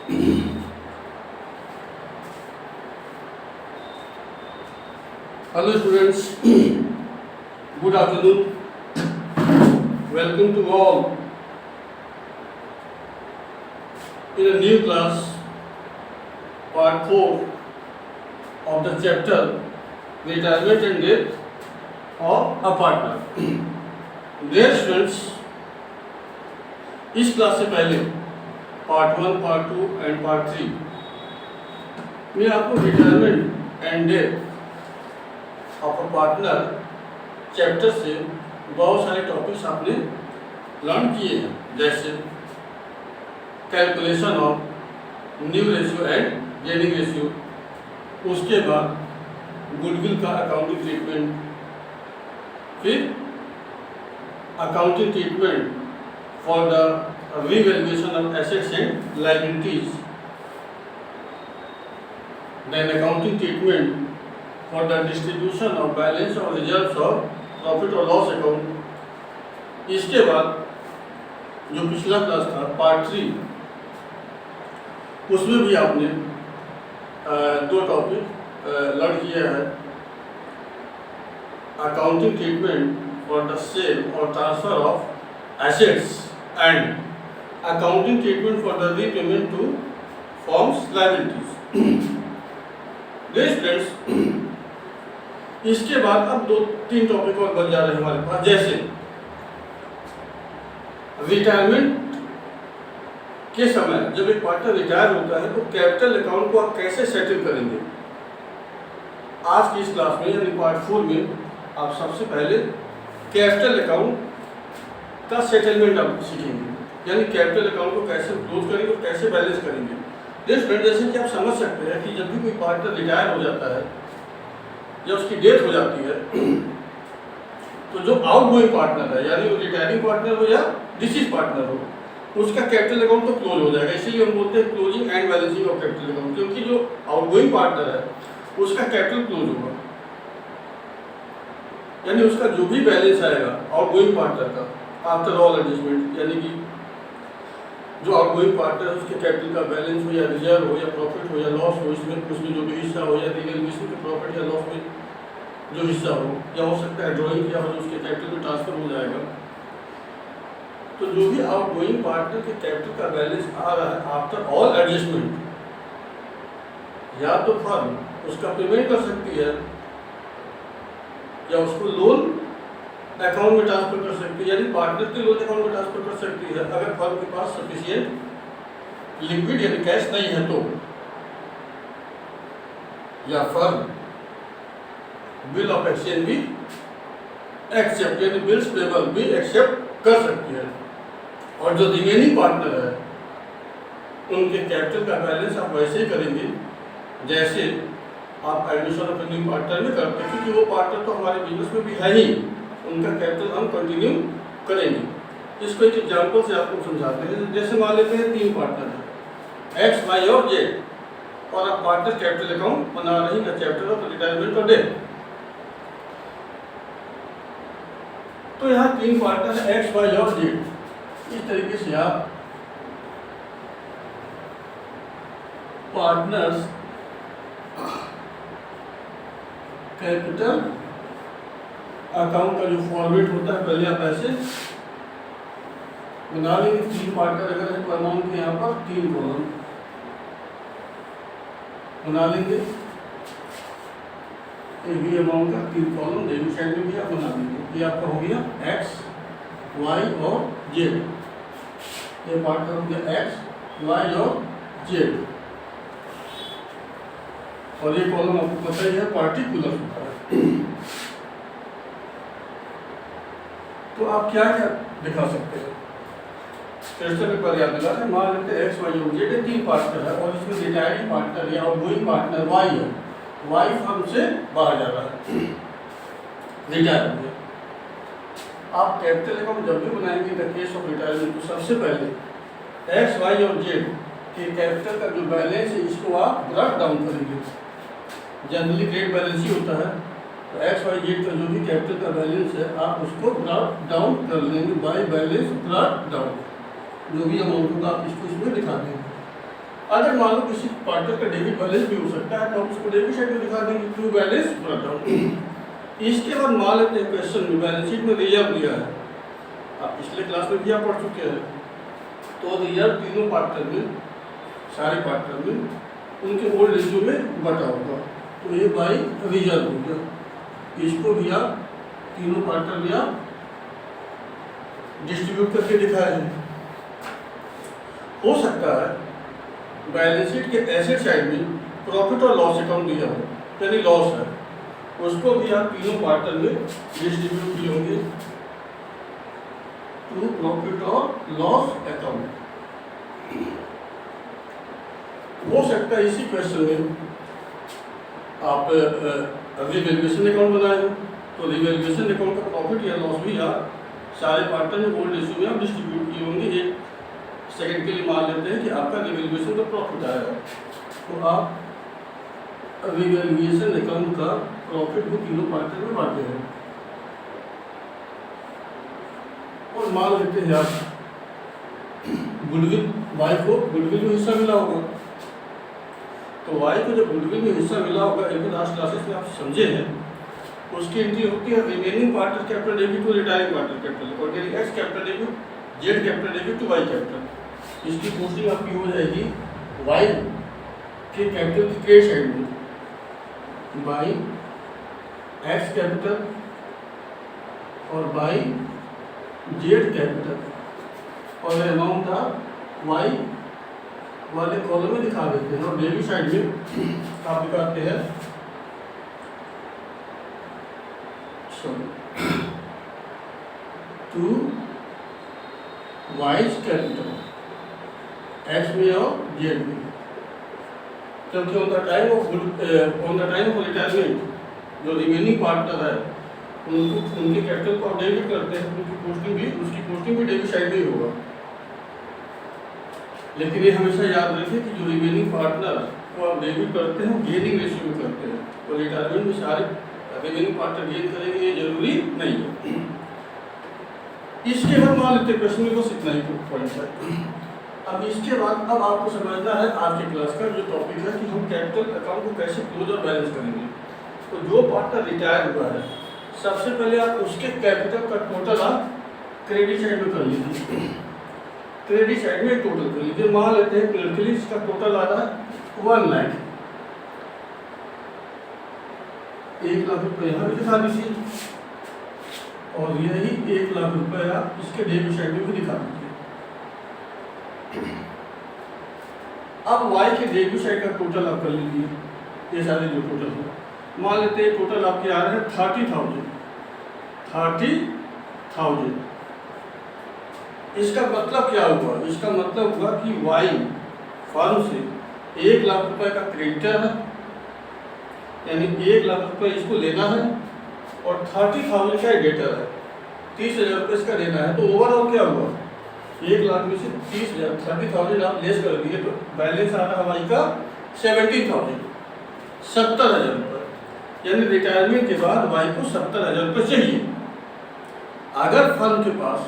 Hello students, good afternoon. Welcome to all in a new class, part 4 of the chapter Retirement and Death of a Partner. Dear students, इस class से पहले part 1, part 2 and part 3 में आपको retirement and death of a partner chapter से बहुत सारे topics आपने learn किए हैं, जैसे calculation of new ratio and gaining ratio, उसके बाद गुडविल का अकाउंटिंग ट्रीटमेंट, फिर accounting treatment for the revaluation of assets and liabilities, then accounting treatment for the distribution of balance or reserves of profit or loss account। इसके बाद जो पिछला class था part 3, उसमें भी आपने दो टॉपिक लर्न किया है, accounting treatment for the sale और transfer of assets and accounting treatment for the repayment to firm's liabilities। Dear friends, इसके बाद अब 2-3 टॉपिक और बच जा रहे हैं हमारे पास, जैसे रिटायरमेंट के समय जब एक पार्टनर रिटायर होता है तो कैपिटल अकाउंट को आप कैसे सेटल करेंगे। आज की इस क्लास में यानी पार्ट 4 में आप सबसे पहले कैपिटल अकाउंट का सेटलमेंट आप सीखेंगे, यानी कैपिटल अकाउंट को कैसे क्लोज करेंगे और कैसे बैलेंस करेंगे। जैसे कि आप समझ सकते हैं कि जब भी कोई पार्टनर रिटायर हो जाता है या उसकी डेथ हो जाती है तो जो आउटगोइंग पार्टनर है, यानी वो रिटायरिंग पार्टनर हो या डिसीज पार्टनर हो, उसका कैपिटल अकाउंट तो क्लोज हो जाएगा। इसीलिए हम बोलते हैं closing and balancing of capital account, क्योंकि जो आउटगोइंग पार्टनर है उसका कैपिटल क्लोज होगा, यानी उसका जो भी बैलेंस आएगा आउटगोइंग पार्टनर का आफ्टर ऑल एडजस्टमेंट, यानी कि जो आउटगोइंग पार्टनर है उसके कैपिटल का बैलेंस हो या रिजर्व हो या प्रॉफिट हो या लॉस हो, उसमें जो भी हिस्सा हो या रिवैल्यूएशन के प्रॉफिट या लॉस में जो हिस्सा हो, या हो सकता है ड्रॉइंग किया हो जो उसके कैपिटल में ट्रांसफर हो जाएगा। तो जो भी आउटगोइंग पार्टनर के कैपिटल का बैलेंस आ रहा है आफ्टर ऑल एडजस्टमेंट, या तो फर्म उसका पेमेंट कर सकती है या उसको लोन अकाउंट में ट्रांसफर कर सकती है, यानी पार्टनर के लोन अकाउंट में ट्रांसफर कर सकती है अगर फर्म के पास सफिशिएंट लिक्विड यानी कैश नहीं है तो, या फर्म बिल ऑफ एक्सचेंज भी एक्सेप्ट यानी बिल्स पेबल भी एक्सेप्ट कर सकती है। और जो रिमेनिंग पार्टनर है उनके कैपिटल का बैलेंस आप वैसे ही करेंगे जैसे आप एडमिशन ऑफ न्यू पार्टनर में करते हैं, क्योंकि वो पार्टनर तो हमारे बिजनेस में भी है ही, उनका कैपिटल हम कंटिन्यू करेंगे। इसको एक एग्जांपल से आपको समझाते हैं। जैसे मान लेते हैं 3 पार्टनर है एक्स, वाई और जेड, और आप पार्टनर कैपिटल अकाउंट बना रही है चैप्टर ऑफ रिटायरमेंट और डेथ। तो यहाँ 3 पार्टनर है एक्स, वाई और जेड। इस तरीके से आप पार्टनर्स कैपिटल अकाउंट का जो फॉर्मेट होता है पहले आप ऐसे बना लेंगे। 3 पार्टनर अगर है तो अमाउंट के यहाँ पर 3 कॉलम बना लेंगे, एक भी अमाउंट का 3 कॉलम डेबिट साइड में भी आप बना देंगे। ये आपका हो गया एक्स, वाई और जेड। ये पार्टनर हो गया एक्स, वाई और जेड, और ये कॉलम आपको पता ही है पार्टिकुलर होता है। तो आप क्या क्या दिखा सकते हैं, क्वेश्चन पेपर याद दिला है। मान लेते हैं एक्स, वाई और जेड 3 पार्टनर है और इसमें रिटायरिंग पार्टनर या आउटगोइंग पार्टनर वाई है। वाई फर्म से बाहर जा रहा है, रिटायर हो गया। आप कैपिटल अकाउंट जब भी बनाएंगे in the case of retirement तो सबसे पहले एक्स, वाई और जेड के कैपिटल का जो बैलेंस है इसको आप ब्रेक डाउन करेंगे। जनरली ग्रेड बैलेंस ही होता है, तो एक्स, वाई, जेड का जो भी कैपिटल का बैलेंस है आप उसको ब्रेक डाउन कर लेंगे बाय बैलेंस ब्रेक डाउन। जो भी अमाउंट होगा आप इसको इसमें दिखा देंगे। अगर मान लो किसी पार्टनर का डेबिट बैलेंस भी हो सकता है तो हम उसको डेबिट साइड में दिखा देंगे, टू बैलेंस ब्रेकडाउन। इसके बाद मान लेते हैं क्वेश्चन में बैलेंस शीट में रिजर्व दिया है, आप पिछले क्लास में भी आप पढ़ चुके हैं। तो रिजर्व तीनों पार्टनर में, सारे पार्टनर में उनके ओल्ड रेशियो में बटा होगा, तो ये बाई रिजर्व हो गया। इसको भी आप तीनों पार्टनर में आप डिस्ट्रीब्यूट करके दिखाए हैं। हो सकता है बैलेंस शीट के एसेट साइड में प्रॉफिट और लॉस अकाउंट दिया हो, यानी लॉस है, उसको भी आप तीनों पार्टनर में डिस्ट्रीब्यूट किए होंगे टू प्रॉफिट और लॉस अकाउंट। हो सकता है इसी क्वेश्चन में आप रिवैल्यूएशन अकाउंट बनाए हो, तो रिवैल्यूएशन अकाउंट का प्रॉफिट या लॉस भी आप सारे पार्टनर में ओल्ड रेशियो में आप डिस्ट्रीब्यूट किए होंगे। एक सेकंड के लिए मान लेते हैं कि आपका रिवैल्यूएशन का प्रॉफिट आया है, तो आप रिवैल्यूएशन अकाउंट का प्रॉफिट को तीनों पार्टनर में बांटे हैं। और मान लेते हैं आप गुडविल, वाई को गुडविल में हिस्सा मिला होगा, तो वाई को जब गुडविल में हिस्सा मिला होगा, एक लास्ट क्लासेस में आप समझे हैं, उसकी एंट्री होती है remaining partner capital debit to retiring partner capital, और X capital debit, Z capital debit to Y capital. इसकी पोस्टिंग आपकी हो जाएगी वाई के कैपिटल की क्रेडिट साइड में बाई एक्स कैपिटल और बाई जेड कैपिटल, और अमाउंट आप वाई वाले कॉलम में दिखा देते हैं, और डेबिट साइड में आप दिखाते हैं टू वाइज कैपिटल एक्स में और जेड में, क्योंकि on the time of retirement जो रिमेनिंग पार्टनर है उनके कैपिटल को आप डेबिट करते हैं, उसकी पोस्टिंग भी डेबिट साइड में ही होगा। लेकिन ये हमेशा याद रखें कि जो रिमेनिंग पार्टनर को आप डेबिट करते हैं गेनिंग रेशियो में करते हैं, तो रिटायरमेंट में सारे रिमेनिंग पार्टनर गेन करेंगे ये जरूरी नहीं है। इसके बाद मान लेते प्रश्न में बस इतना ही पॉइंट है। अब इसके बाद अब आपको समझना है आज के क्लास का जो टॉपिक है कि हम कैपिटल अकाउंट को कैसे क्लोज और बैलेंस करेंगे। तो जो पार्टनर रिटायर हुआ है सबसे पहले आप उसके कैपिटल का टोटल आप क्रेडिट साइड में कर लीजिए, क्रेडिट साइड में टोटल कर लीजिए। मान लेते हैं क्लियरली इसका टोटल आ रहा है 1 लाख, 1 लाख रुपये यहाँ भी दिखा दीजिए, और यही 1 लाख रुपये आप इसके डेबिट साइड में भी दिखा दीजिए। अब वाई के डेबिट साइड का टोटल आप कर लीजिए, ये सारे जो टोटल है मान लेते हैं टोटल आपके आ रहे हैं 30,000। इसका मतलब क्या हुआ? इसका मतलब हुआ कि वाई फर्म से 1 लाख रुपए का क्रेडिटर है, यानी 1 लाख रुपए इसको लेना है, और 30,000 का डेटर है, 30,000 रुपये इसका देना है। तो ओवरऑल क्या हुआ? 1 लाख में से 30,000 30,000 आप लेस कर दिए तो बैलेंस आ रहा हमारी का 70,000 रुपये, यानी रिटायरमेंट के बाद वाई को 70,000 रुपये चाहिए। अगर फर्म के पास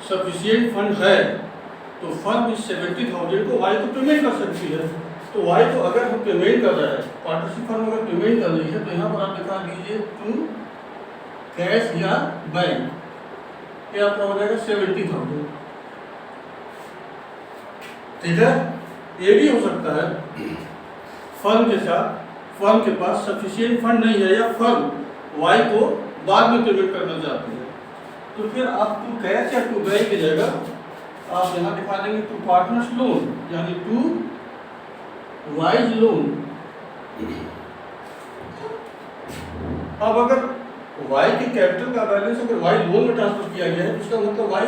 सफिशिएंट फंड है तो फर्म इस 70,000 को वाई को पेमेंट कर सकती है। तो वाई को अगर हम पेमेंट कर रहे हैं, पार्टनरशिप फर्म अगर पेमेंट कर रही है, तो यहाँ पर आप दिखा दीजिए टू कैश या बैंक, ये आपका हो जाएगा 70,000। ठीक है, ये भी हो सकता है फर्म के साथ फर्म के पास सफिशिएंट फंड नहीं है, या फर्म वाई को बाद में पेमेंट करना चाहती है, तो फिर आप टू कैश या टू बैंक की जगह आप यहाँ दिखा देंगे टू पार्टनर्स लोन, यानी टू वाइज लोन। अब अगर वाई के कैपिटल का बैलेंस अगर वाई लोन में ट्रांसफर किया गया है तो इसका मतलब वाई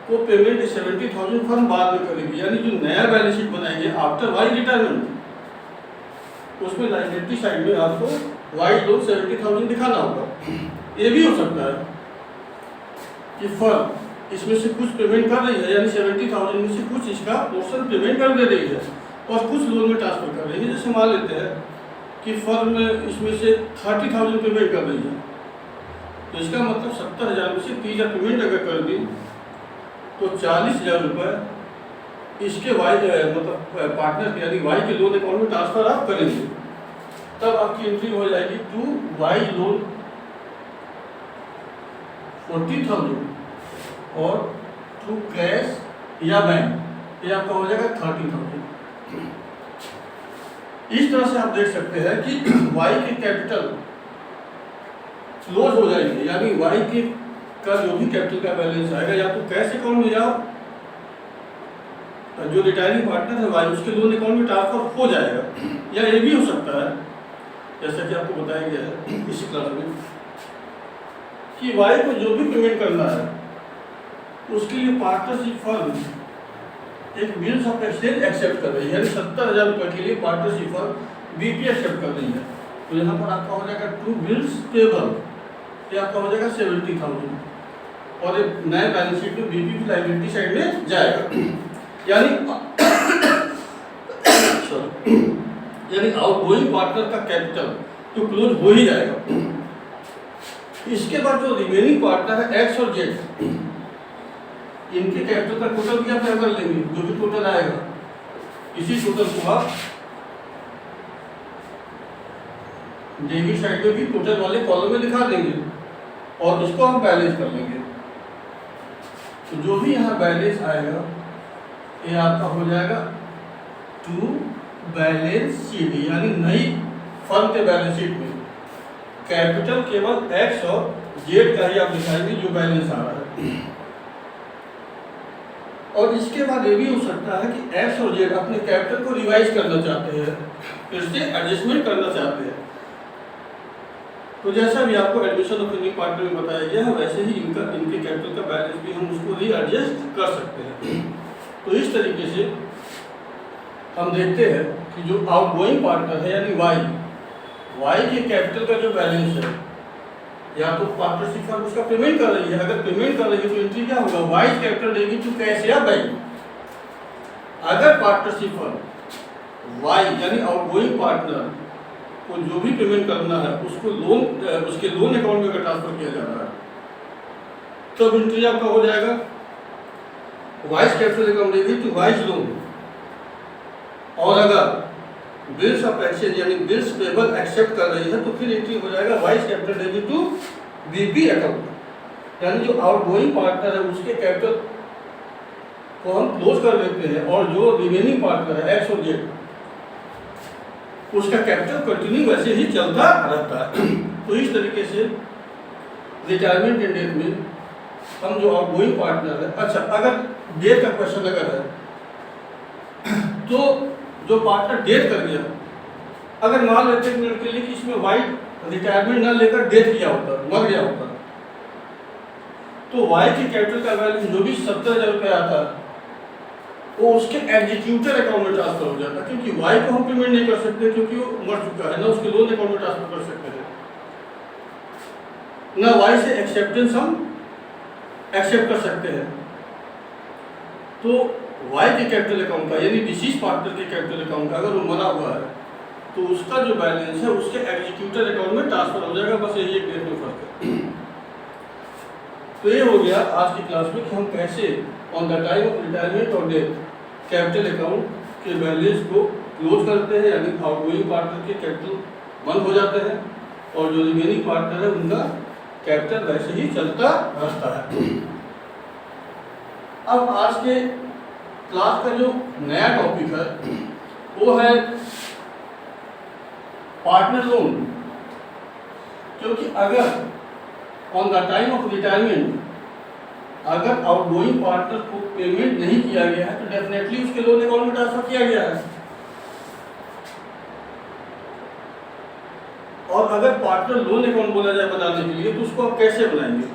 को पेमेंट 70,000 फर्म बाद में करेगी, यानी जो नया बैलेंस शीट बनाएंगे आफ्टर वाई रिटायरमेंट, उसमें लायबिलिटी साइड में आपको वाई लोन 70,000 दिखाना होगा। ये भी हो सकता है कि फर्म इसमें से कुछ पेमेंट कर रही है, यानी 70,000 में से कुछ इसका पोर्शन पेमेंट कर दे रही है और कुछ लोन में ट्रांसफर कर रही है। जैसे मान लेते हैं कि फर्म इसमें से 30,000 पेमेंट कर रही है, तो इसका मतलब 70,000 में से 30,000 पेमेंट अगर कर दी तो 40,000 रुपये इसके वाई मतलब पार्टनर के यानी वाई के लोन अकाउंट में ट्रांसफर आप करेंगे, तब आपकी एंट्री हो जाएगी टू वाई लोन 40,000 और टू कैश या बैंक, ये आपका हो जाएगा 30,000। इस तरह से आप देख सकते हैं कि वाई के कैपिटल क्लोज हो जाएंगे, यानी वाई के का जो भी कैपिटल का बैलेंस आएगा या तो कैश अकाउंट में या जो रिटायरिंग पार्टनर है वाई उसके लोन अकाउंट में ट्रांसफर हो जाएगा, या ये भी हो सकता है जैसा कि आपको बताया गया है इसी क्लास में कि वाई को जो भी पेमेंट करना है उसके लिए पार्टनरशिप फर्म एक बिल्स ऑफ एक्सचेंज एक्सेप्ट कर रही है, यानी 70,000 रुपये के लिए पार्टनरशिप फर्म बीपी एक्सेप्ट कर रही है। तो यहाँ पर आपका हो जाएगा टू बिल्स पेबल, ये आपका हो जाएगा 70,000 और एक नए बैलेंस शीट में बीपी की लायबिलिटी साइड में जाएगा, यानी आउटगोइंग पार्टनर का कैपिटल तो क्लोज हो ही जाएगा। इसके बाद जो रिमेनिंग पार्टनर है एक्स और जेड, इनके कैपिटल का टोटल भी आप कर लेंगे, जो भी टोटल आएगा इसी टोटल को आप डेबिट साइड में भी टोटल वाले कॉलम में दिखा देंगे और इसको हम बैलेंस कर लेंगे। तो जो भी यहाँ बैलेंस आएगा ये आपका हो जाएगा टू बैलेंस शीट, यानी नई फर्म के बैलेंस शीट में कैपिटल केवल एक्स और जेड का ही आप दिखाएंगे जो बैलेंस आ रहा है। और इसके बाद ये भी हो सकता है कि एक्स और जेड अपने कैपिटल को रिवाइज करना चाहते हैं, फिर से एडजस्टमेंट करना चाहते हैं। तो जैसा भी आपको एडमिशन ऑफ न्यू पार्टनर में बताया गया है वैसे ही इनके कैपिटल का बैलेंस भी हम उसको रीएडजस्ट कर सकते हैं। तो इस तरीके से हम देखते हैं कि जो आउटगोइंग पार्टनर है यानी वाई के कैपिटल का जो बैलेंस है, या तो पार्टनरशिप फर्म उसका पेमेंट कर रही है, अगर पेमेंट कर रही है तो एंट्री क्या होगा, वाई कैपिटल देगी टू कैश या बैंक। अगर पार्टनरशिप फर्म वाई यानी आउटगोइंग पार्टनर को जो भी पेमेंट करना है उसको उसके लोन अकाउंट में ट्रांसफर किया जा रहा है, तब एंट्री आपका हो जाएगा वाइस कैपिटल अकाउंट देगी टू वाइस लोन। और अगर बिल्स ऑफ एक्सचेंज यानी बिल्स पेबल एक्सेप्ट कर रही है तो फिर एंट्री हो जाएगा वाइस कैपिटल देगी टू बीपी अकाउंट, यानी जो आउटगोइंग पार्टनर है उसके कैपिटल को हम क्लोज कर देते हैं और जो रिमेनिंग पार्टनर है एक्स और जेड उसका कैपिटल कंटिन्यू वैसे ही चलता रहता है। तो इस तरीके से रिटायरमेंट एंड डेथ में हम जो आउटगोइंग पार्टनर है, अच्छा अगर डेथ का क्वेश्चन अगर है तो जो पार्टनर डेथ कर गया, अगर मान लेते हैं मिनट के लिए कि इसमें वाई रिटायरमेंट ना लेकर डेथ किया होता, मर गया होता, तो वाई के कैपिटल का बैलेंस जो भी 70,000 रुपये आता है वो उसके एग्जीक्यूटर अकाउंट में ट्रांसफर हो जाता, क्योंकि वाई को हम पेमेंट नहीं कर सकते क्योंकि वो मर चुका है, ना उसके लोन अकाउंट में ट्रांसफर कर सकते हैं, ना वाई से एक्सेप्टेंस हम एक्सेप्ट कर सकते हैं। तो वाई के कैपिटल अकाउंट का यानी डिसीज पार्टनर के कैपिटल अकाउंट का अगर वो मरा हुआ है तो उसका जो बैलेंस है उसके एग्जीक्यूटर अकाउंट में ट्रांसफर हो जाएगा, बस यही एक डेट में फर्क है। तो ये हो गया आज की क्लास में कि हम कैसे on the time of retirement और डेथ कैपिटल अकाउंट के बैलेंस को क्लोज करते हैं, यानी आउटगोइंग पार्टनर के कैपिटल बंद हो जाते हैं और जो रिमेनिंग पार्टनर है उनका कैपिटल वैसे ही चलता रहता है। अब आज के क्लास का जो नया टॉपिक है वो है पार्टनर लोन, क्योंकि अगर on the time of retirement अगर आउटगोइंग पार्टनर को पेमेंट नहीं किया गया है तो डेफिनेटली उसके लोन अकाउंट में ट्रांसफर किया गया है, और अगर पार्टनर लोन अकाउंट बोला जाए बनाने के लिए तो उसको आप कैसे बनाएंगे।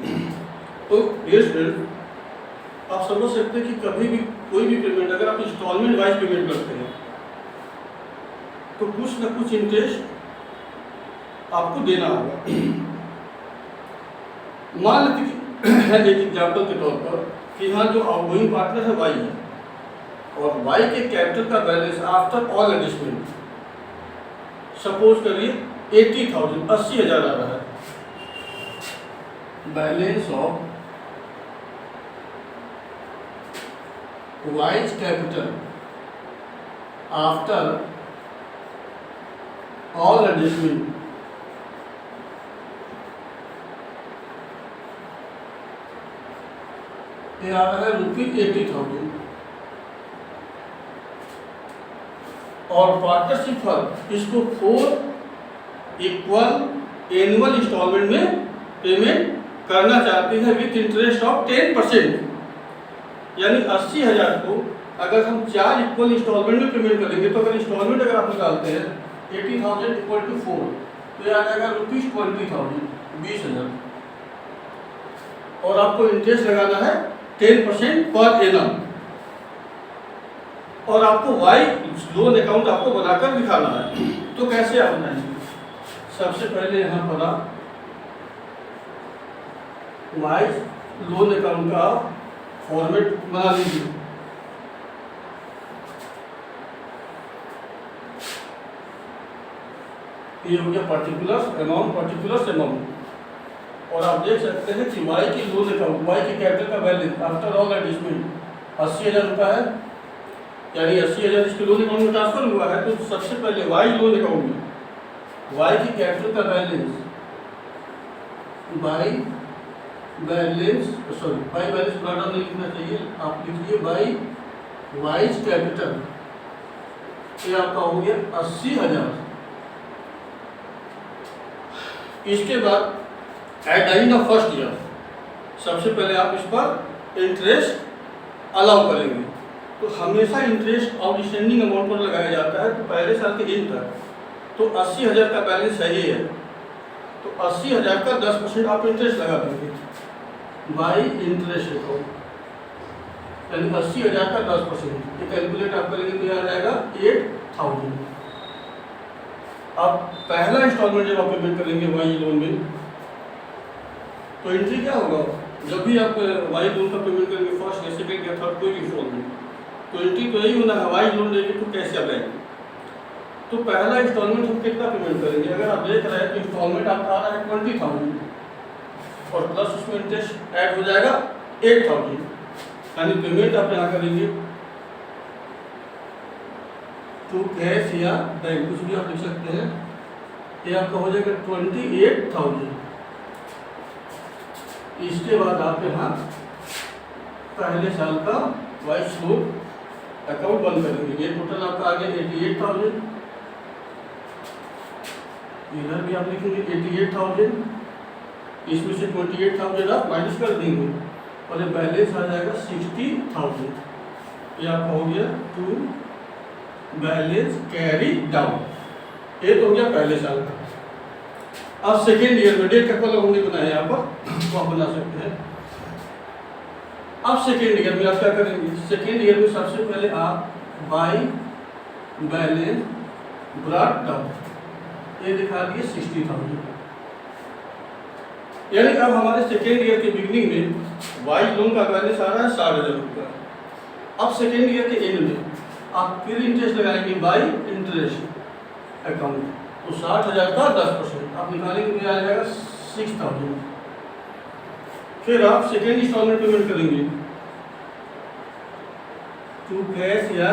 तो डियर स्टूडेंट आप समझ सकते हैं कि कभी भी कोई भी पेमेंट अगर आप इंस्टॉलमेंट वाइज पेमेंट करते हैं तो कुछ ना कुछ इंटरेस्ट आपको देना होगा। मान लेते एक एग्जाम्पल के तौर पर कि यहाँ जो आउटगोइंग पार्टनर है वाई है और वाई के कैपिटल का balance after all adjustment suppose करिए 80,000 80,000 आ रहा है, balance of wise capital after all adjustment ये आ रहा है ₹80,000 और पार्टनरशिप फर्म इसको 4 इक्वल एनुअल इंस्टॉलमेंट में पेमेंट करना चाहती है विथ इंटरेस्ट ऑफ 10%, यानी 80,000 को अगर हम 4 इक्वल इंस्टॉलमेंट में पेमेंट करेंगे तो अगर इंस्टॉलमेंट अगर आप निकालते हैं 80,000 इक्वल टू 4 तो ये आ जाएगा ₹20,000 20,000 और आपको इंटरेस्ट लगाना है 10% पर एनम और आपको वाई लोन अकाउंट आपको बनाकर दिखाना है। तो कैसे आप बनाएंगे? सबसे पहले यहाँ पर आप वाई लोन अकाउंट का फॉर्मेट बना लीजिए। ये हो गया पर्टिकुलर्स अमाउंट और आप देख सकते हैं कि वाई की लोन अकाउंट वाई की कैपिटल का बैलेंस आफ्टर ऑल एडजस्टमेंट 80,000 रुपया है, यानी 80,000 इसके लोन अकाउंट में ट्रांसफर हुआ है। तो सबसे पहले वाई लोन अकाउंट में वाई की कैपिटल का बैलेंस वाई बैलेंस पूरा नहीं लिखना चाहिए, आप लिखिए वाइज कैपिटल, ये आपका हो गया 80,000। इसके बाद at the end of first year सबसे पहले आप इस पर इंटरेस्ट अलाउ करेंगे। तो हमेशा इंटरेस्ट आउटस्टैंडिंग अमाउंट पर लगाया जाता है। तो पहले साल के एंड तक तो 80,000 का बैलेंस सही है तो 80,000 का 10% आप इंटरेस्ट लगा देंगे बाई इंटरेस्ट अकाउंट, यानी 80,000 का 10%। ये कैलकुलेट आप करेंगे तो आ जाएगा 8,000। अब पहला इंस्टॉलमेंट जब आप पेमेंट करेंगे वाई लोन में तो एंट्री क्या होगा? जब भी आप वाई लोन का पेमेंट करेंगे फर्स्ट या सेकंड या थर्ड कोई भी इंस्टॉलमेंट तो एंट्री तो यही होना है वाई लोन लेंगे तो कैसे आप आएंगे। तो पहला इंस्टॉलमेंट हम कितना पेमेंट करेंगे? अगर आप देख रहे हैं तो इंस्टॉलमेंट आपका आ रहा है 20,000 और प्लस उसमें इंटरेस्ट ऐड हो जाएगा 8,000, यानी पेमेंट आप यहाँ करेंगे टू कैश या बैंक कुछ भी आप लिख सकते हैं। ये आपका हो जाएगा 28,000। इसके बाद आप यहाँ पहले साल का वाइस लोन अकाउंट बंद करेंगे। ये टोटल आपका आ गया 88,000। इधर भी आप लिखेंगे 88,000, इसमें से 28,000 आप माइनस कर देंगे और ये बैलेंस आ जाएगा 60,000। ये आपका हो गया टू बैलेंस कैरी डाउन। ये तो हो गया पहले साल का। अब सेकेंड ईयर में डेट का कॉलम हमने बनाया यहाँ पर तो आप बना सकते हैं। अब सेकेंड ईयर में आप क्या करेंगे? सेकेंड ईयर में सबसे पहले आप बाई बैलेंस ब्रॉट डाउन ये दिखा दिए 60,000, यानी अब हमारे सेकेंड ईयर के बिगिनिंग में वाई लोन का बैलेंस आ रहा है 60,000 रुपया। अब सेकेंड ईयर के एंड में आप फिर इंटरेस्ट लगाएंगे बाई इंटरेस्ट अकाउंट तो 60,000 का 10% आप निकालेंगे तो आ जाएगा 6,000। फिर आप सेकेंड इंस्टॉलमेंट पेमेंट करेंगे टू कैश या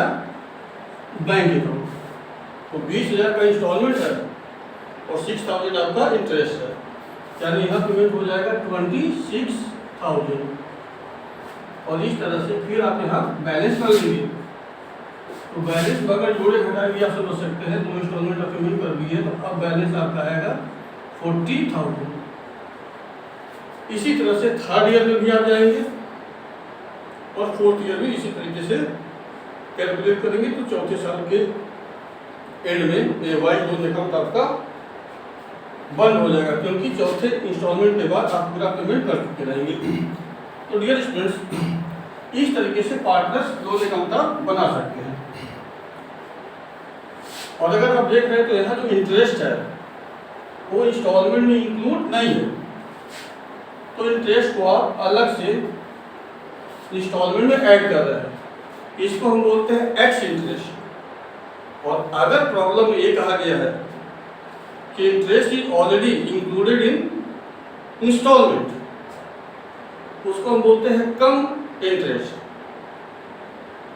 बैंक अकाउंट तो 20,000 का इंस्टॉलमेंट है और 6,000 आपका इंटरेस्ट है, यानी यहाँ पेमेंट हो जाएगा 26,000। और इस तरह से फिर आप यहाँ बैलेंस कर लेंगे तो बैलेंस अगर जोड़े घटाए भी आप समझ सकते हैं। 2 इंस्टॉलमेंट आप पेमेंट कर दिए तो अब बैलेंस आपका आएगा 40,000। इसी तरह से थर्ड ईयर में भी आप जाएंगे और फोर्थ ईयर में इसी तरीके से कैलकुलेट करेंगे तो चौथे साल के एंड में वाई लोन अकाउंट आपका बंद हो जाएगा, क्योंकि चौथे इंस्टॉलमेंट के बाद आप पूरा पेमेंट कर चुके रहेंगे। तो डियर स्टूडेंट्स इस तरीके से पार्टनर्स लोन अकाउंट आप बना सकते हैं। और अगर आप देख रहे हैं तो यहाँ जो इंटरेस्ट है वो इंस्टॉलमेंट में इंक्लूड नहीं है, तो इंटरेस्ट को आप अलग से इंस्टॉलमेंट में ऐड कर रहे हैं। इसको हम बोलते हैं एक्स इंटरेस्ट। और अगर प्रॉब्लम में ये कहा गया है कि interest is already included in installment उसको हम बोलते हैं कम इंटरेस्ट।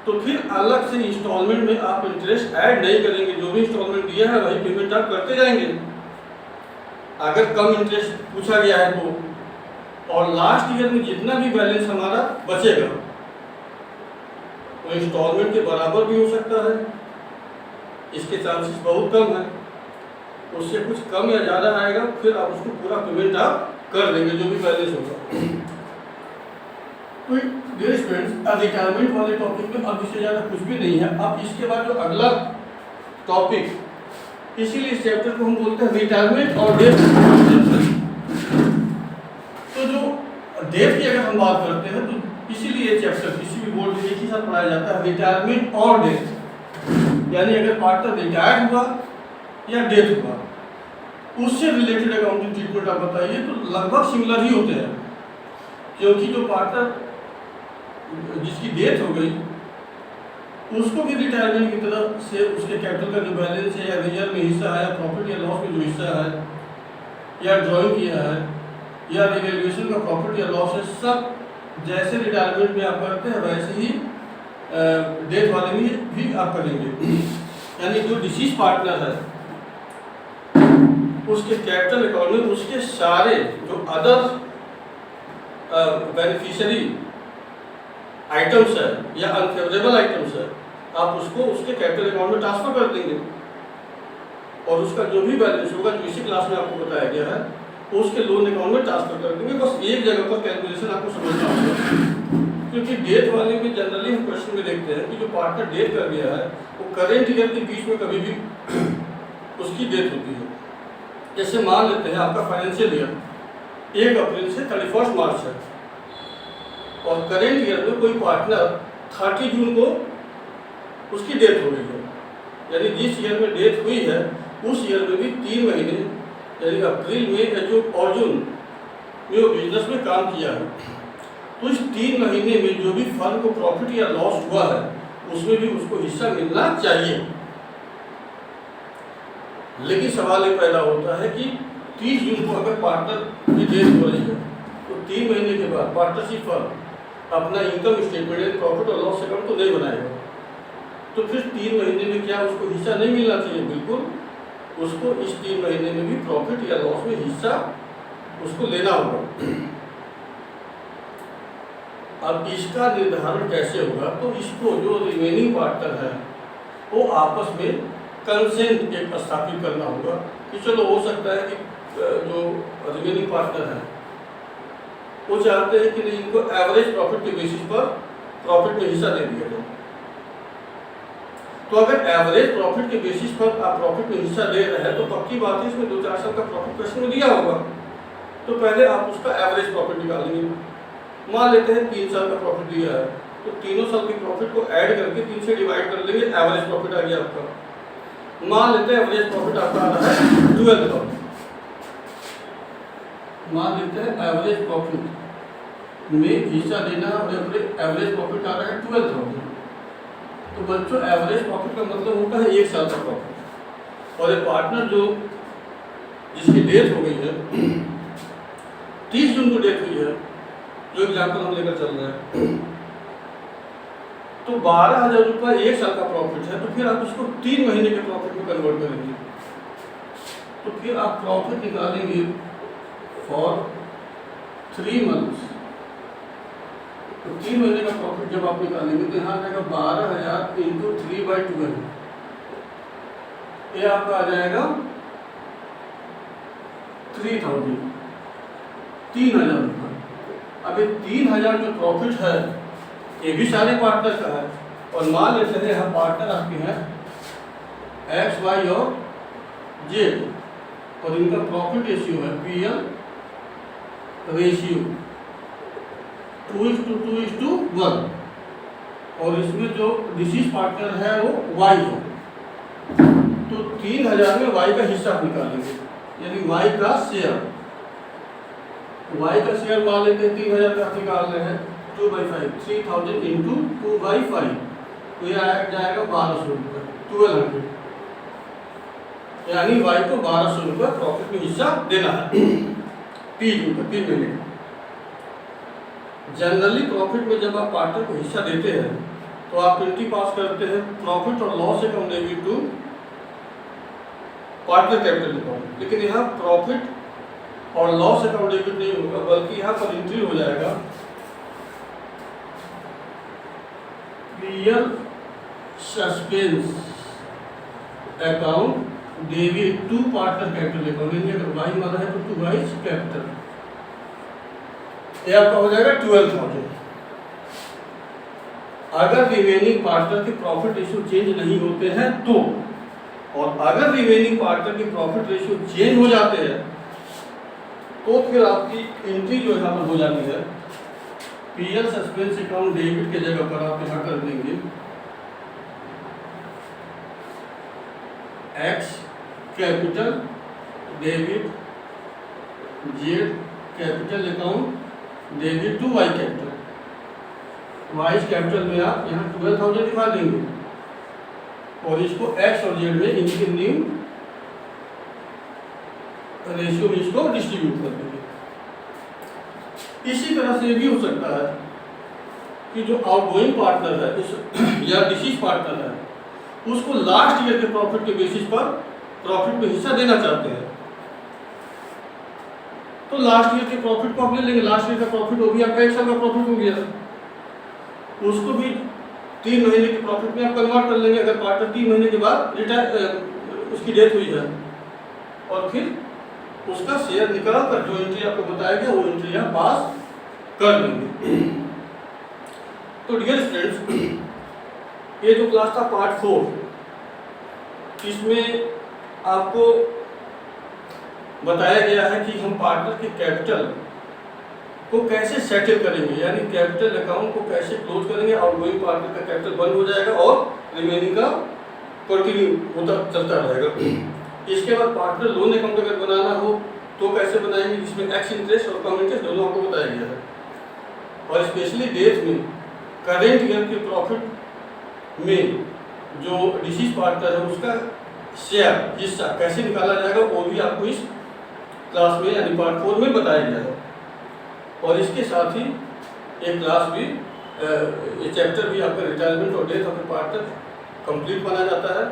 तो फिर अलग से इंस्टॉलमेंट में आप इंटरेस्ट ऐड नहीं करेंगे, जो भी इंस्टॉलमेंट दिया है वही पेमेंट आप करते जाएंगे अगर कम इंटरेस्ट पूछा गया है तो। और लास्ट ईयर में जितना भी बैलेंस हमारा बचेगा वो इंस्टॉलमेंट के बराबर भी हो सकता है, इसके चांसेस बहुत कम है। उससे कुछ कम या ज़्यादा आएगा, फिर आप उसको पूरा पेमेंट आप कर देंगे जो भी बैलेंस होगा। तो डियर स्टूडेंट्स, रिटायरमेंट वाले टॉपिक में अब इससे ज़्यादा कुछ भी नहीं है। अब इसके बाद जो अगला टॉपिक, इसीलिए इस चैप्टर को हम बोलते हैं रिटायरमेंट और डेथ। तो जो डेथ की अगर हम बात करते हैं तो इसीलिए चैप्टर किसी भी बोर्ड में एक ही साथ पढ़ाया जाता है, रिटायरमेंट और डेथ। यानी अगर पार्टनर रिटायर्ड हुआ या डेथ हुआ, उससे रिलेटेड अकाउंटिंग ट्रीटमेंट आप बताइए, तो लगभग सिमिलर ही होते हैं। क्योंकि जो पार्टनर जिसकी डेथ हो गई उसको भी रिटायरमेंट की तरफ से उसके कैपिटल का जो बैलेंस है या रिजर्व में हिस्सा है या प्रॉफिट या लॉस में जो हिस्सा है या ड्रॉइंग किया है या रिवैल्यूएशन का प्रॉफिट या लॉस है, सब जैसे रिटायरमेंट में आप करते हैं वैसे ही डेथ वाले में भी आप करेंगे। यानी जो डिसीज पार्टनर है उसके कैपिटल अकाउंट में उसके सारे जो अदर बेनिफिशियरी आइटम्स है या अनफेवरेबल आइटम्स है, आप उसको उसके कैपिटल अकाउंट में ट्रांसफर कर देंगे और उसका जो भी बैलेंस होगा जो इसी क्लास में आपको बताया गया है उसके लोन अकाउंट में ट्रांसफर कर देंगे। बस एक जगह पर कैलकुलेशन आपको समझना होगा, क्योंकि डेथ वाले में जनरली हम क्वेश्चन में देखते हैं कि जो पार्टनर डेथ कर गया है वो करेंट ईयर के बीच में कभी भी उसकी डेथ होती है। जैसे मान लेते हैं आपका फाइनेंशियल ईयर 1 अप्रैल से 31 मार्च है और करेंट ईयर में कोई पार्टनर 30 जून को उसकी डेथ हो गई है, यानी जिस ईयर में डेथ हुई है उस ईयर में भी 3 महीने यानी अप्रैल में और जून में वो बिजनेस में काम किया है, तो इस 3 महीने में जो भी फर्म को प्रॉफिट या लॉस हुआ है उसमें भी उसको हिस्सा मिलना चाहिए। लेकिन सवाल ये पैदा होता है कि 30 जून को अगर पार्टनर की डेथ हो रही है तो 3 महीने के बाद पार्टनरशिप फर्म अपना इनकम स्टेटमेंट प्रॉफिट और लॉस अकाउंट तो नहीं बनाएगा, तो फिर 3 महीने में क्या उसको हिस्सा नहीं मिलना चाहिए? बिल्कुल, उसको इस 3 महीने में भी प्रॉफिट या लॉस में हिस्सा उसको लेना होगा। अब इसका निर्धारण कैसे होगा? तो इसको जो रिमेनिंग पार्टनर है वो आपस में कंसेंट एक स्थापित करना होगा कि चलो हो सकता है कि जो रिमेनिंग पार्टनर है वो चाहते हैं कि नहीं इनको एवरेज प्रॉफिट के बेसिस पर प्रॉफिट में हिस्सा दे दिया जाए। तो अगर एवरेज प्रॉफिट के बेसिस पर आप प्रॉफिट में हिस्सा ले रहे हैं तो पक्की बात है इसमें 2-4 साल का प्रॉफिट क्वेश्चन में दिया होगा, तो पहले आप उसका एवरेज प्रॉफिट निकालेंगे। मान लेते हैं 3 साल का प्रॉफिट दिया है तो तीनों साल के प्रॉफिट को ऐड करके 3 से डिवाइड कर लेंगे, एवरेज प्रॉफिट आ गया आपका। मान लेते हैं एवरेज प्रॉफिट आपका आ रहा है 12,000। मान लेते हैं एवरेज प्रॉफिट में हिस्सा देना और एवरेज प्रॉफिट आ रहा है 12,000। तो बच्चों एवरेज प्रॉफिट का मतलब होता है 1 साल का प्रॉफिट। और एक पार्टनर जो जिसकी डेथ हो गई है 30 जून को डेथ हुई है, जो एग्जाम्पल हम लेकर चल रहे हैं, तो 12,000 रुपये 1 साल का प्रॉफिट है, तो फिर आप उसको 3 महीने के प्रॉफिट में कन्वर्ट करेंगे। तो फिर आप प्रॉफिट निकालेंगे फॉर 3 मंथ्स। तो 3 महीने का प्रॉफिट जब आप निकालेंगे तो यहाँ आ जाएगा 12,000 इंटू 3/12, ये आपका आ जाएगा 3,000 रुपये। अब ये 3,000 जो प्रॉफिट है ये भी सारे पार्टनर का है, और मान लेते हैं यहाँ पार्टनर आपके हैं X, Y और Z, और इनका प्रॉफिट रेशियो है PL रेशियो 2:2:1, और इसमें जो डिसीज पार्टनर है वो Y है। तो 3,000 में Y का हिस्सा निकालेंगे, यानी Y का शेयर। Y का शेयर मान लेते हैं 3,000 का निकाल रहे हैं 2/5, 3,000 इंटू 2/5, तो ये आ जाएगा 1,200 रुपये, 1,200, यानी Y को 1,200 रुपये प्रॉफिट में हिस्सा देना है 3 महीने का। जनरली प्रॉफिट में जब आप पार्टनर को हिस्सा देते हैं तो आप एंट्री पास करते हैं प्रॉफिट और loss account debit to partner capital account. लेकिन यहाँ प्रॉफिट और लॉस अकाउंट डेबिट नहीं होगा, बल्कि यहाँ पर एंट्री हो जाएगा real suspense account debit to partner capital account. यानी अगर वाई माना है तो टू वाइज कैपिटल, ये आपका हो जाएगा 12,000। अगर रिमेनिंग पार्टनर के प्रॉफिट रेशियो चेंज नहीं होते हैं तो, और अगर रिमेनिंग पार्टनर के प्रॉफिट रेशियो चेंज हो जाते हैं तो फिर आपकी एंट्री जो यहाँ पर हो जाती है पीएल सस्पेंस अकाउंट डेबिट के जगह पर आप यहाँ कर देंगे X capital debit Z capital account debit to Y capital. Y capital में आप यहाँ 12,000 दिखा देंगे और इसको एक्स और जेड में इनके न्यू रेशियो में इसको डिस्ट्रीब्यूट कर देंगे। इसी तरह से ये भी हो सकता है कि जो आउटगोइंग पार्टनर है इस या डिसीज पार्टनर है उसको लास्ट ईयर के प्रॉफिट के बेसिस पर प्रॉफिट में हिस्सा देना चाहते हैं, तो लास्ट ईयर के प्रॉफिट को आप ले लेंगे। लास्ट ईयर का प्रॉफिट हो गया आपका 1 साल का प्रॉफिट हो गया, उसको भी 3 महीने के प्रॉफिट में आप कन्वर्ट कर लेंगे अगर पार्टनर 3 महीने के बाद रिटायर उसकी डेथ हुई है, और फिर उसका शेयर निकाल कर जो एंट्री आपको बताया गया वो एंट्री आप पास कर देंगे। तो डियर स्टूडेंट्स, ये जो क्लास था पार्ट 4, इसमें आपको बताया गया है कि हम पार्टनर के कैपिटल को कैसे सेटल करेंगे, यानी कैपिटल अकाउंट को कैसे क्लोज करेंगे। आउटगोइंग पार्टनर का कैपिटल बंद हो जाएगा और रिमेनिंग का कंटिन्यू होता चलता रहेगा। इसके बाद पार्टनर लोन अकाउंट अगर बनाना हो तो कैसे बनाएंगे, जिसमें एक्स इंटरेस्ट और कम इंटरेस्ट दोनों आपको बताया गया है। और स्पेशली डेट में करेंट ईयर के प्रॉफिट में जो डिसीज पार्टनर है उसका शेयर हिस्सा कैसे निकाला जाएगा वो भी आपको इस क्लास में यानी पार्ट 4 में बताया गया है। और इसके साथ ही एक क्लास भी ये चैप्टर भी आपका रिटायरमेंट और death of A partner complete माना जाता है।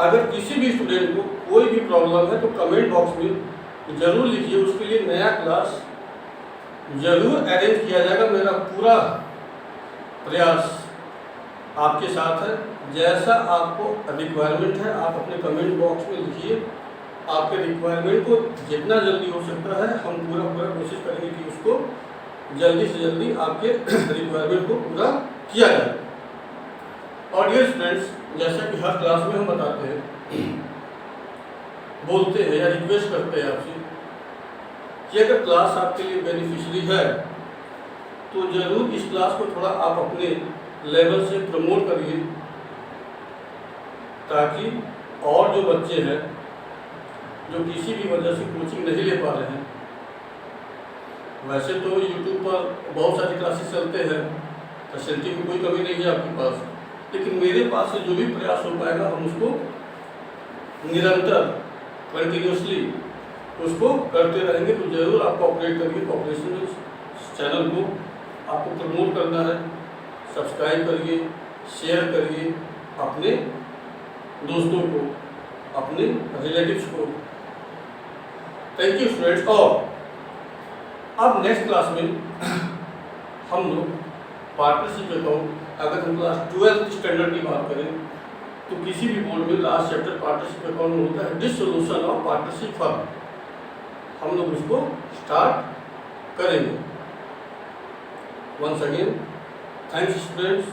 अगर किसी भी स्टूडेंट को कोई भी प्रॉब्लम है तो कमेंट बॉक्स में ज़रूर लिखिए, उसके लिए नया क्लास ज़रूर अरेंज किया जाएगा। मेरा पूरा प्रयास आपके साथ है। जैसा आपको रिक्वायरमेंट है आप अपने कमेंट बॉक्स में लिखिए। आपके रिक्वायरमेंट को जितना जल्दी हो सकता है हम पूरा कोशिश करेंगे कि उसको जल्दी से जल्दी आपके रिक्वायरमेंट को पूरा किया जाए। और डियर स्टूडेंट्स, जैसा कि हर क्लास में हम बताते हैं, बोलते हैं या रिक्वेस्ट करते हैं आपसे कि अगर क्लास आपके लिए बेनिफिशियरी है तो ज़रूर इस क्लास को थोड़ा आप अपने लेवल से प्रमोट करिए, ताकि और जो बच्चे हैं जो किसी भी वजह से कोचिंग नहीं ले पा रहे हैं, वैसे तो यूट्यूब पर बहुत सारी क्लासेस चलते हैं, फैसिलिटी की कोई कमी नहीं है आपके पास, लेकिन मेरे पास से जो भी प्रयास हो पाएगा हम उसको निरंतर कंटिन्यूसली उसको करते रहेंगे। तो ज़रूर आप कोऑपरेट करिए। कोऑपरेशन चैनल को आपको प्रमोट करना है, सब्सक्राइब करिए, शेयर करिए अपने दोस्तों को, अपने रिलेटिव्स को। Thank you students. और अब नेक्स्ट क्लास में हम लोग पार्टनरशिप अकाउंट, अगर हम क्लास 12th स्टैंडर्ड की बात करें तो किसी भी बोर्ड में लास्ट चैप्टर पार्टनरशिप अकाउंट में होता है डिसोल्यूशन ऑफ पार्टनरशिप फर्म, हम लोग उसको स्टार्ट करेंगे। Once again thanks students.